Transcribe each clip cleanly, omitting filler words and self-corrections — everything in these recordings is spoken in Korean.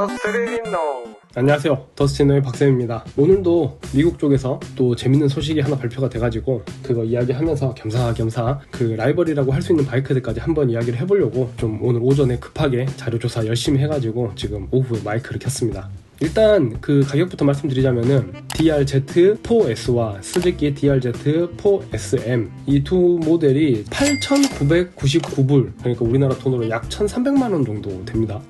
더스트리노. 안녕하세요, 더스트리노의 박쌤입니다. 오늘도 미국 쪽에서 또 재밌는 소식이 하나 발표가 돼가지고 그거 이야기하면서 겸사겸사 그 라이벌이라고 할 수 있는 바이크들까지 한번 이야기를 해보려고 좀 오늘 오전에 급하게 자료조사 열심히 해가지고 지금 오후에 마이크를 켰습니다. 일단 그 가격부터 말씀드리자면은 DRZ4S와 스즈키 DRZ4SM 이 두 모델이 8,999불, 그러니까 우리나라 돈으로 약 1,300만원 정도 됩니다.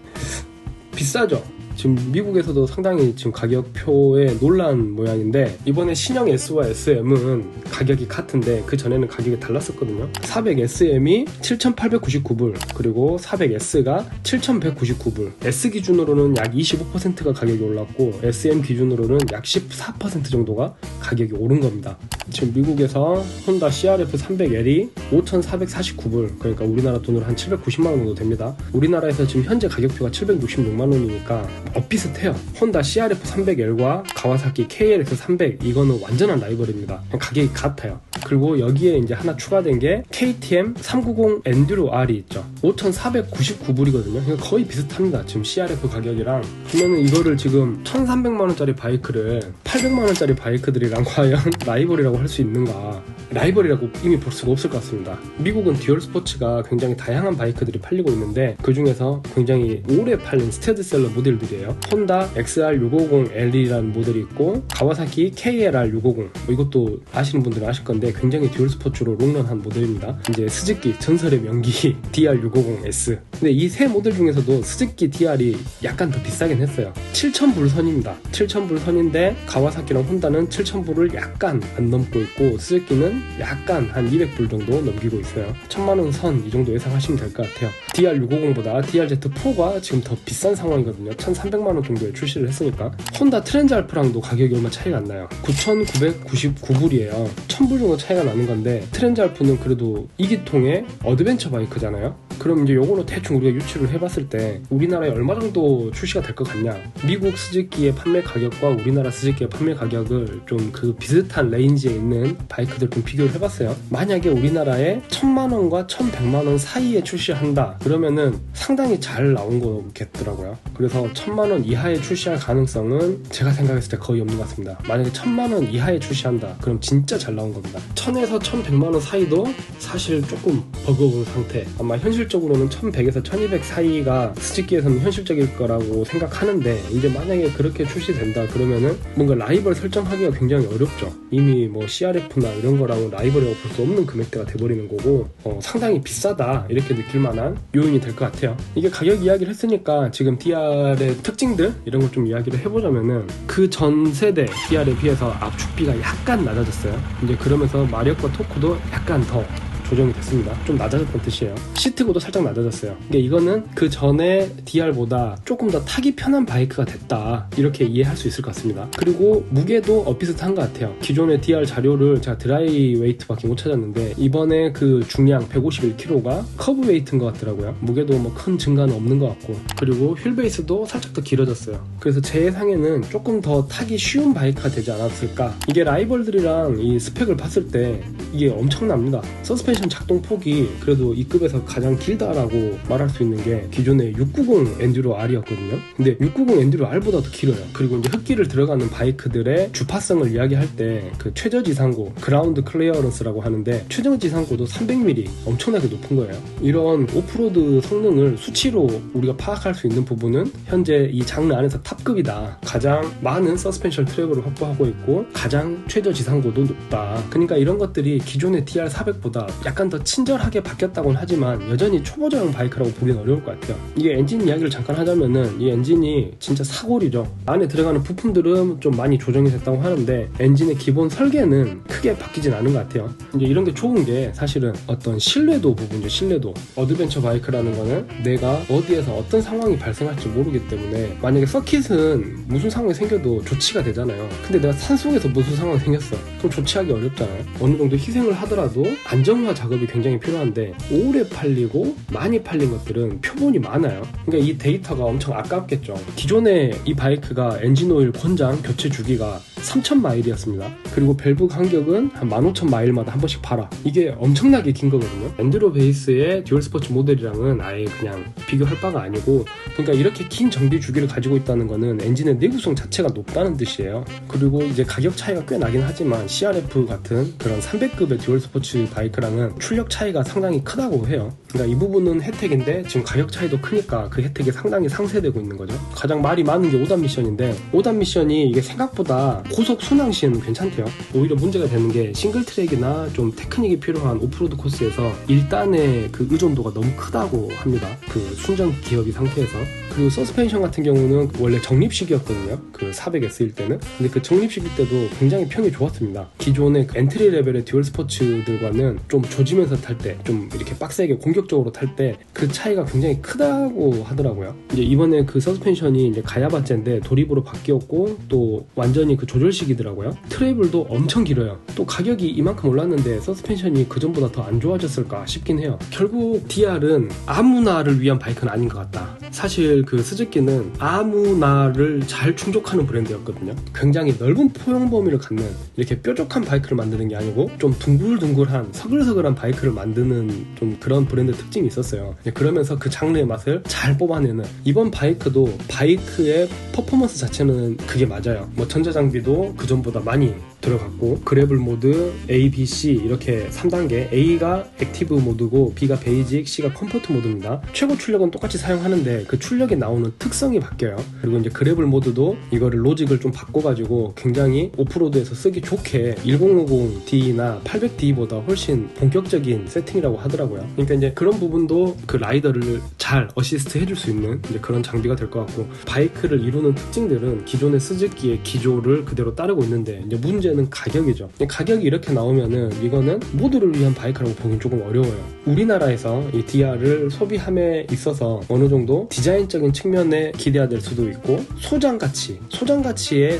비싸죠? 지금 미국에서도 상당히 지금 가격표에 놀란 모양인데, 이번에 신형 S와 SM은 가격이 같은데 그 전에는 가격이 달랐었거든요. 400SM이 7,899불, 그리고 400S가 7,199불. S 기준으로는 약 25%가 가격이 올랐고 SM 기준으로는 약 14% 정도가 가격이 오른 겁니다. 지금 미국에서 혼다 CRF 300L이 5,449불, 그러니까 우리나라 돈으로 한 790만원 정도 됩니다. 우리나라에서 지금 현재 가격표가 766만원이니까 비슷해요. 혼다 CRF 300L과 가와사키 KLX 300, 이거는 완전한 라이벌입니다. 가격이 같아요. 그리고 여기에 이제 하나 추가된 게 KTM 390 엔듀로 R이 있죠. 5,499불이거든요. 그러니까 거의 비슷합니다. 지금 CRF 가격이랑. 그러면은 이거를 지금 1,300만원짜리 바이크를 800만원짜리 바이크들이랑 과연 라이벌이라고 할 수 있는가? 라이벌이라고 이미 볼 수가 없을 것 같습니다. 미국은 듀얼 스포츠가 굉장히 다양한 바이크들이 팔리고 있는데, 그 중에서 굉장히 오래 팔린 스테디셀러 모델들이에요. 혼다 XR650L이라는 모델이 있고, 가와사키 KLR650, 이것도 아시는 분들은 아실 건데 굉장히 듀얼 스포츠로 롱런한 모델입니다. 이제 스즈키 전설의 명기 DR650S. 근데 이 세 모델 중에서도 스즈키 DR이 약간 더 비싸긴 했어요. 7,000불 선입니다. 7,000불 선인데 가와사키랑 혼다는 7,000불을 약간 안 넘고 있고, 스즈키는 약간 한 200불 정도 넘기고 있어요. 1,000만원 선 이 정도 예상하시면 될 것 같아요. DR650보다 DRZ4가 지금 더 비싼 상황이거든요. 1,300만원 정도에 출시를 했으니까. 혼다 트렌즈 알프랑도 가격이 얼마 차이가 안 나요. 9,999불이에요 1,000불 정도 차이가 나는 건데, 트렌즈 알프는 그래도 2기통의 어드벤처 바이크잖아요. 그럼 이제 요거로 대충 우리가 유추를 해봤을 때 우리나라에 얼마 정도 출시가 될 것 같냐, 미국 스즈키의 판매 가격과 우리나라 스즈키의 판매 가격을 좀 그 비슷한 레인지에 있는 바이크들 좀 비교를 해봤어요. 만약에 우리나라에 1,000만원과 1,100만원 사이에 출시한다 그러면은 상당히 잘 나온 거겠더라고요. 그래서 1,000만원 이하에 출시할 가능성은 제가 생각했을 때 거의 없는 것 같습니다. 만약에 1,000만원 이하에 출시한다 그럼 진짜 잘 나온 겁니다. 1,000에서 1,100만원 사이도 사실 조금 버거운 상태. 아마 현실적으로는 1,100에서 1,200 사이가 스즈키에서는 현실적일 거라고 생각하는데, 이제 만약에 그렇게 출시된다 그러면은 뭔가 라이벌 설정하기가 굉장히 어렵죠. 이미 뭐 CRF나 이런 거랑은 라이벌이라고 볼 수 없는 금액대가 돼버리는 거고, 상당히 비싸다 이렇게 느낄 만한 요인이 될 것 같아요. 이게 가격 이야기를 했으니까 지금 DR의 특징들 이런 걸 좀 이야기를 해보자면은, 그 전 세대 DR에 비해서 압축비가 약간 낮아졌어요. 이제 그러면서 마력과 토크도 약간 더 조정이 됐습니다. 좀 낮아졌던 뜻이에요. 시트고도 살짝 낮아졌어요. 그러니까 이거는 그 전에 DR보다 조금 더 타기 편한 바이크가 됐다 이렇게 이해할 수 있을 것 같습니다. 그리고 무게도 비슷한 것 같아요. 기존의 DR 자료를 제가 드라이 웨이트밖에 못 찾았는데, 이번에 그 중량 151kg가 커브 웨이트인 것 같더라고요. 무게도 뭐 큰 증가는 없는 것 같고, 그리고 휠 베이스도 살짝 더 길어졌어요. 그래서 제 예상에는 조금 더 타기 쉬운 바이크가 되지 않았을까. 이게 라이벌들이랑 이 스펙을 봤을 때 이게 엄청납니다. 서스펜션 작동 폭이 그래도 이 급에서 가장 길다라고 말할 수 있는 게 기존의 690 엔듀로 R이었거든요. 근데 690 엔듀로 R보다 더 길어요. 그리고 이제 흙길을 들어가는 바이크들의 주파성을 이야기할 때 그 최저 지상고, 그라운드 클리어런스라고 하는데, 최저 지상고도 300mm 엄청나게 높은 거예요. 이런 오프로드 성능을 수치로 우리가 파악할 수 있는 부분은 현재 이 장르 안에서 탑급이다. 가장 많은 서스펜션 트래블을 확보하고 있고 가장 최저 지상고도 높다. 그러니까 이런 것들이 기존의 DR400보다 약간 더 친절하게 바뀌었다고는 하지만 여전히 초보자용 바이크라고 보기는 어려울 것 같아요. 이게 엔진 이야기를 잠깐 하자면은, 이 엔진이 진짜 사골이죠. 안에 들어가는 부품들은 좀 많이 조정이 됐다고 하는데 엔진의 기본 설계는 크게 바뀌진 않은 것 같아요. 이제 이런 게 좋은 게 사실은 어떤 신뢰도 부분이죠. 신뢰도. 어드벤처 바이크라는 거는 내가 어디에서 어떤 상황이 발생할지 모르기 때문에, 만약에 서킷은 무슨 상황이 생겨도 조치가 되잖아요. 근데 내가 산속에서 무슨 상황이 생겼어, 그럼 조치하기 어렵잖아요. 어느 정도 희생을 하더라도 안정화 작업이 굉장히 필요한데 오래 팔리고 많이 팔린 것들은 표본이 많아요. 그러니까 이 데이터가 엄청 아깝겠죠. 기존에 이 바이크가 엔진오일 권장 교체 주기가 3,000마일이었습니다. 그리고 밸브 간격은 한 15,000마일마다 한 번씩 팔아. 이게 엄청나게 긴 거거든요. 엔드로 베이스의 듀얼 스포츠 모델이랑은 아예 그냥 비교할 바가 아니고, 그러니까 이렇게 긴 정비 주기를 가지고 있다는 거는 엔진의 내구성 자체가 높다는 뜻이에요. 그리고 이제 가격 차이가 꽤 나긴 하지만 CRF 같은 그런 300급의 듀얼 스포츠 바이크랑은 출력 차이가 상당히 크다고 해요. 그러니까 이 부분은 혜택인데 지금 가격 차이도 크니까 그 혜택이 상당히 상쇄되고 있는 거죠. 가장 말이 많은 게 5단 미션인데 5단 미션이 이게 생각보다 고속 순항 시에는 괜찮대요. 오히려 문제가 되는 게 싱글 트랙이나 좀 테크닉이 필요한 오프로드 코스에서 1단의 그 의존도가 너무 크다고 합니다. 그 순정 기어비 상태에서. 그리고 서스펜션 같은 경우는 원래 적립식이었거든요. 그 400S일 때는. 근데 그 적립식일 때도 굉장히 평이 좋았습니다. 기존의 그 엔트리 레벨의 듀얼 스포츠들과는 좀 조지면서 탈 때, 좀 이렇게 빡세게 공격적으로 탈 때 그 차이가 굉장히 크다고 하더라고요. 이제 이번에 그 서스펜션이 이제 가야바제인데 도립으로 바뀌었고 또 완전히 그 조절식이더라고요. 트래블도 엄청 길어요. 또 가격이 이만큼 올랐는데 서스펜션이 그전보다 더 안 좋아졌을까 싶긴 해요. 결국 DR은 아무나를 위한 바이크는 아닌 것 같다. 사실 그 스즈키는 아무나를 잘 충족하는 브랜드였거든요. 굉장히 넓은 포용 범위를 갖는 이렇게 뾰족한 바이크를 만드는 게 아니고 좀 둥글둥글한 서글서글한 바이크를 만드는 좀 그런 브랜드 특징이 있었어요. 그러면서 그 장르의 맛을 잘 뽑아내는, 이번 바이크도 바이크의 퍼포먼스 자체는 그게 맞아요. 뭐 전자장비도 그전보다 많이 들어갔고, 그래블 모드 A, B, C 이렇게 3단계, A가 액티브 모드고 B가 베이직, C가 컴포트 모드입니다. 최고 출력은 똑같이 사용하는데 그 출력에 나오는 특성이 바뀌어요. 그리고 이제 그래블 모드도 이거를 로직을 좀 바꿔가지고 굉장히 오프로드에서 쓰기 좋게 1050D나 800D보다 훨씬 본격적인 세팅이라고 하더라고요. 그러니까 이제 그런 부분도 그 라이더를 잘 어시스트 해줄 수 있는 이제 그런 장비가 될 것 같고, 바이크를 이루는 특징들은 기존의 스즈키의 기조를 그대로 따르고 있는데 이제 문제는 가격이죠. 가격이 이렇게 나오면은 이거는 모두를 위한 바이크라고 보긴 조금 어려워요. 우리나라에서 이 DR을 소비함에 있어서 어느 정도 디자인적인 측면에 기대해야 될 수도 있고, 소장 가치에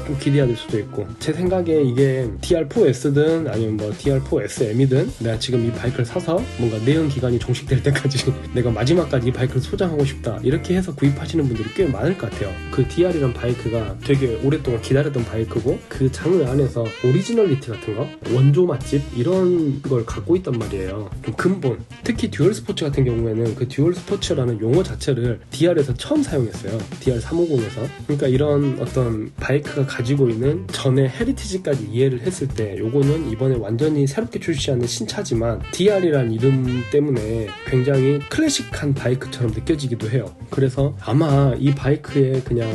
좀 기대해야 될 수도 있고, 제 생각에 이게 DR4S든 아니면 뭐 DR4SM이든 내가 지금 이 바이크를 사서 뭔가 내연 기간이 종식될 때까지 내가 마지막까지 이 바이크를 소장하고 싶다 이렇게 해서 구입하시는 분들이 꽤 많을 것 같아요. 그 DR이란 바이크가 되게 오랫동안 기다렸던 바이크고, 그 장르 안에서 오리지널리티 같은 거, 원조 맛집 이런 걸 갖고 있단 말이에요. 좀 근본. 특히 듀얼 스포츠 같은 경우에는 그 듀얼 스포츠라는 용어 자체를 DR에서 처음 사용했어요. DR350에서. 그러니까 이런 어떤 바이크가 가지고 있는 전의 헤리티지까지 이해를 했을 때 요거는 이번에 완전히 새롭게 출시하는 신차지만 DR이란 이름 때문에 굉장히 클래식한 바이크처럼 느껴지기도 해요. 그래서 아마 이 바이크에 그냥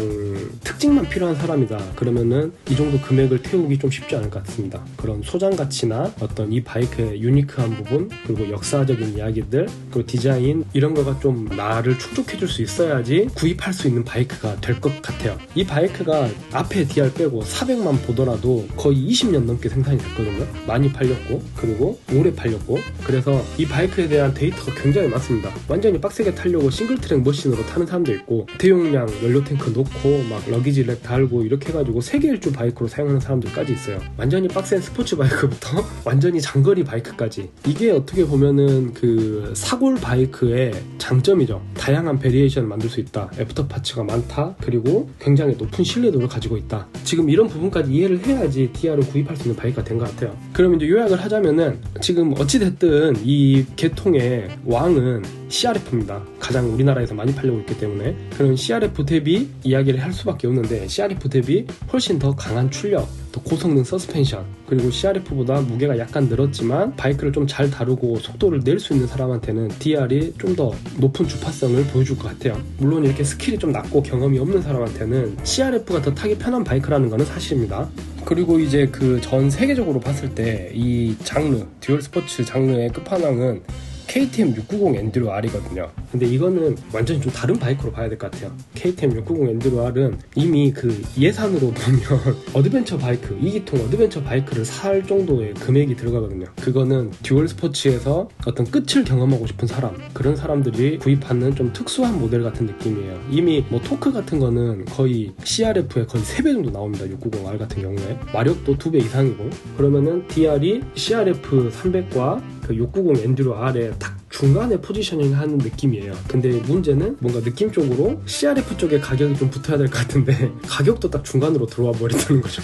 특징만 필요한 사람이다 그러면은 이 정도 금액을 태우기 좀 쉽지 않을 것 같습니다. 그런 소장 가치나 어떤 이 바이크의 유니크한 부분, 그리고 역사적인 이야기들, 그리고 디자인 이런 거가 좀 나를 충족해줄 수 있어야지 구입할 수 있는 바이크가 될 것 같아요. 이 바이크가 앞에 DR 빼고 400만 보더라도 거의 20년 넘게 생산이 됐거든요. 많이 팔렸고 그리고 오래 팔렸고, 그래서 이 바이크에 대한 데이터가 굉장히 많습니다. 완전히 빡세게 타려고 싱글트랙 머신으로 타는 사람도 있고, 대용량 연료 탱크 놓고 막 러기지 랩 달고 이렇게 해가지고 세계 일주 바이크로 사용하는 사람들까지 있어요. 완전히 빡센 스포츠 바이크부터 완전히 장거리 바이크까지. 이게 어떻게 보면은 그 사골 바이크의 장점이죠. 다양한 베리에이션을 만들 수 있다. 애프터 파츠가 많다. 그리고 굉장히 높은 신뢰도를 가지고 있다. 지금 이런 부분까지 이해를 해야지 DR을 구입할 수 있는 바이크가 된 것 같아요. 그럼 이제 요약을 하자면은 지금 어찌됐든 이 계통의 왕은 CRF입니다. 가장 우리나라에서 많이 팔리고 있기 때문에. 그런 CRF 대비 이야기를 할 수밖에 없는데, CRF 대비 훨씬 더 강한 출력, 더 고성능 서스펜션, 그리고 CRF보다 무게가 약간 늘었지만 바이크를 좀 잘 다루고 속도를 낼 수 있는 사람한테는 DR이 좀 더 높은 주파성을 보여줄 것 같아요. 물론 이렇게 스킬이 좀 낮고 경험이 없는 사람한테는 CRF가 더 타기 편한 바이크라는 것은 사실입니다. 그리고 이제 그 전 세계적으로 봤을 때 이 장르, 듀얼 스포츠 장르의 끝판왕은 KTM 690 엔듀로 R이거든요. 근데 이거는 완전히 좀 다른 바이크로 봐야 될 것 같아요. KTM 690 엔듀로 R은 이미 그 예산으로 보면 어드벤처 바이크, 2기통 어드벤처 바이크를 살 정도의 금액이 들어가거든요. 그거는 듀얼 스포츠에서 어떤 끝을 경험하고 싶은 사람, 그런 사람들이 구입하는 좀 특수한 모델 같은 느낌이에요. 이미 뭐 토크 같은 거는 거의 CRF의 거의 3배 정도 나옵니다. 690R 같은 경우에. 마력도 2배 이상이고. 그러면은 DR이 CRF 300과 그 그 690 엔듀로 R의 딱 중간에 포지셔닝 하는 느낌이에요. 근데 문제는 뭔가 느낌적으로 CRF 쪽에 가격이 좀 붙어야 될 것 같은데 가격도 딱 중간으로 들어와 버린다는 거죠.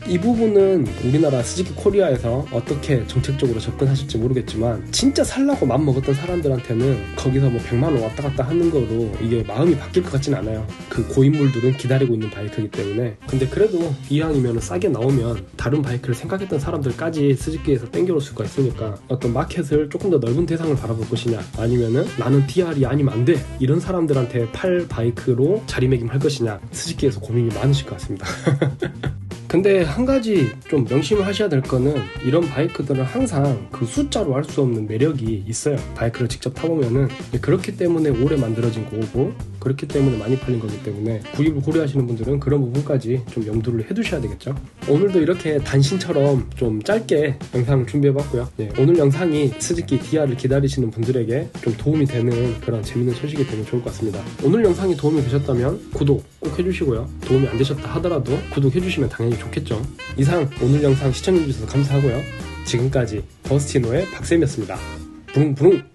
이 부분은 우리나라 스즈키 코리아에서 어떻게 정책적으로 접근하실지 모르겠지만 진짜 살라고 맘먹었던 사람들한테는 거기서 뭐 100만원 왔다 갔다 하는 거로 이게 마음이 바뀔 것 같진 않아요. 그 고인물들은 기다리고 있는 바이크이기 때문에. 근데 그래도 이왕이면 싸게 나오면 다른 바이크를 생각했던 사람들까지 스즈키에서 땡겨올 수가 있으니까 어떤 마켓을 조금 더 넓은 대상을 바라볼 것이냐, 아니면은 나는 DR이 아니면 안 돼 이런 사람들한테 팔 바이크로 자리매김할 것이냐, 스즈키에서 고민이 많으실 것 같습니다. 근데 한 가지 좀 명심을 하셔야 될 거는 이런 바이크들은 항상 그 숫자로 알 수 없는 매력이 있어요. 바이크를 직접 타보면은. 그렇기 때문에 오래 만들어진 거고, 그렇기 때문에 많이 팔린 거기 때문에 구입을 고려하시는 분들은 그런 부분까지 좀 염두를 해두셔야 되겠죠. 오늘도 이렇게 단신처럼 좀 짧게 영상을 준비해봤고요. 오늘 영상이 스즈키 DR을 기다리시는 분들에게 좀 도움이 되는 그런 재밌는 소식이 되면 좋을 것 같습니다. 오늘 영상이 도움이 되셨다면 구독 꼭 해주시고요. 도움이 안 되셨다 하더라도 구독해주시면 당연히 좋겠죠. 이상 오늘 영상 시청해주셔서 감사하고요. 지금까지 더스티노의 박쌤이었습니다. 부릉부릉.